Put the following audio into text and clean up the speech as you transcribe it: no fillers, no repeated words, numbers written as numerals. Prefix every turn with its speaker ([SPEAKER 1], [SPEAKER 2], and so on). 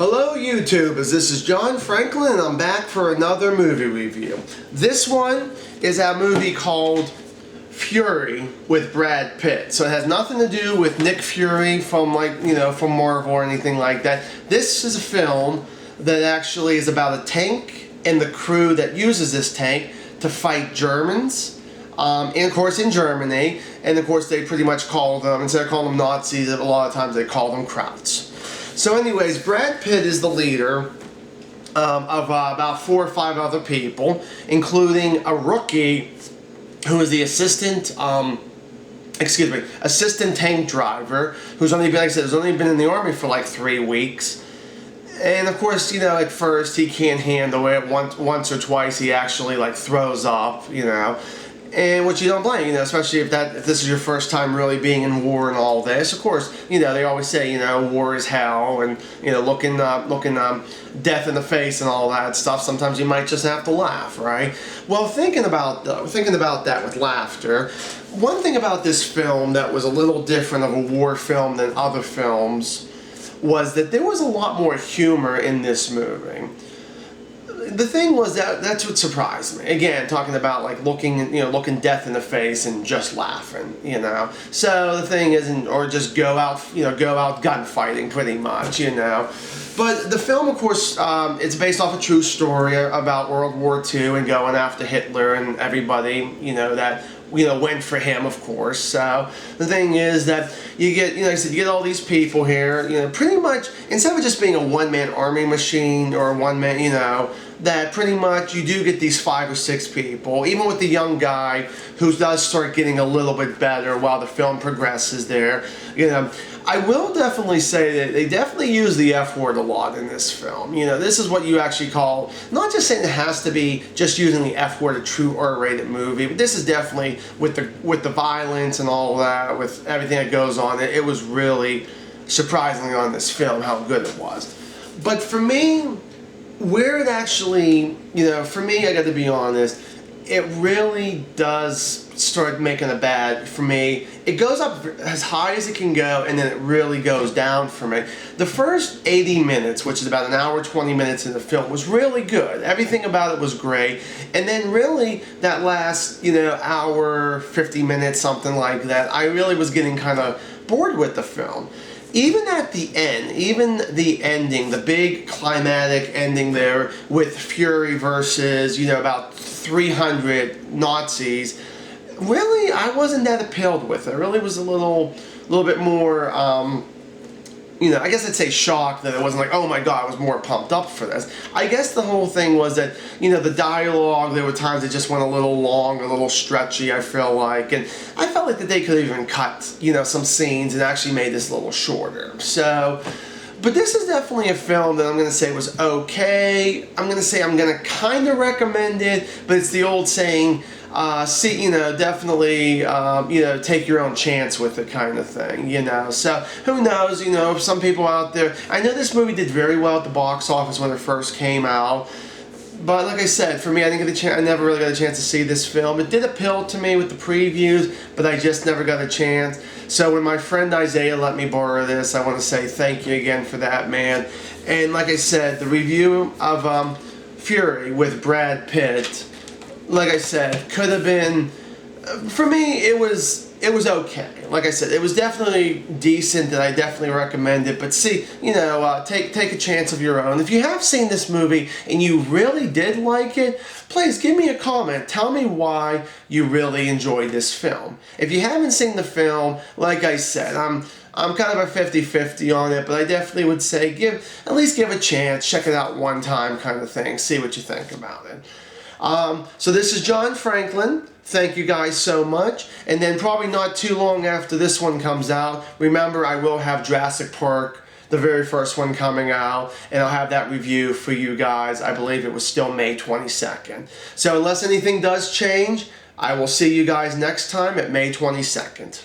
[SPEAKER 1] Hello YouTubers, this is John Franklin and I'm back for another movie review. This one is a movie called Fury with Brad Pitt. So it has nothing to do with Nick Fury from from Marvel or anything like that. This is a film that actually is about a tank and the crew that uses this tank to fight Germans. And of course in Germany, and of course they pretty much call them, instead of calling them Nazis, a lot of times they call them Krauts. So anyways, Brad Pitt is the leader of about 4 or 5 other people, including a rookie who is the assistant tank driver, who's only been, like I said, has only been in the army for like 3 weeks. And of course, you know, at first he can't handle it. Once or twice he actually like throws up, you know. And which you don't blame, you know, especially if this is your first time really being in war and all this. Of course, you know, they always say, you know, war is hell, and you know, looking death in the face and all that stuff. Sometimes you might just have to laugh, right? Well, thinking about that with laughter, one thing about this film that was a little different of a war film than other films was that there was a lot more humor in this movie. The thing was that's what surprised me. Again, talking about like looking death in the face and just laughing, you know. So the thing isn't, or just go out gunfighting pretty much, you know. But the film, of course, it's based off a true story about World War II and going after Hitler and everybody, you know, that went for him, of course. So the thing is that you get, like I said, you get all these people here, you know, pretty much, instead of just being a one-man army machine or a one-man, you know, that pretty much you do get these 5 or 6 people, even with the young guy who does start getting a little bit better while the film progresses there, you know. I will definitely say that they definitely use the F word a lot in this film. You know, this is what you actually call, not just saying it has to be just using the F word, a true R-rated movie, but this is definitely with the violence and all that, with everything that goes on. It was really surprisingly on this film how good it was. But for me, where it actually, you know, for me, I got to be honest, it really does start making a bad for me. It goes up as high as it can go, and then it really goes down for me. The first 80 minutes, which is about an hour 20 minutes in the film, was really good. Everything about it was great. And then really that last, you know, hour 50 minutes, something like that, I really was getting kind of bored with the film. Even at the end, even the ending, the big climatic ending there with Fury versus, you know, about 300 Nazis, really, I wasn't that appealed with it. I really was a little bit more, you know, I guess I'd say shocked that it wasn't like, oh my god, I was more pumped up for this. I guess the whole thing was that, you know, the dialogue, there were times it just went a little long, a little stretchy, I feel like, and I felt like that they could have even cut, you know, some scenes and actually made this a little shorter. So, but this is definitely a film that I'm going to say was okay. I'm going to say I'm going to kind of recommend it, but it's the old saying, you know, definitely, you know, take your own chance with it kind of thing, you know. So, who knows, you know, some people out there, I know this movie did very well at the box office when it first came out, but like I said, for me, I never really got a chance to see this film. It did appeal to me with the previews, but I just never got a chance. So when my friend Isaiah let me borrow this, I want to say thank you again for that, man. And like I said, the review of Fury with Brad Pitt, like I said, could have been, for me, it was okay. Like I said, it was definitely decent, and I definitely recommend it. But see, you know, take a chance of your own. If you have seen this movie and you really did like it, please give me a comment. Tell me why you really enjoyed this film. If you haven't seen the film, like I said, I'm kind of a 50-50 on it, but I definitely would say at least give a chance, check it out one time kind of thing, see what you think about it. So this is John Franklin. Thank you guys so much. And then probably not too long after this one comes out, remember I will have Jurassic Park, the very first one, coming out, and I'll have that review for you guys. I believe it was still May 22nd. So unless anything does change, I will see you guys next time at May 22nd.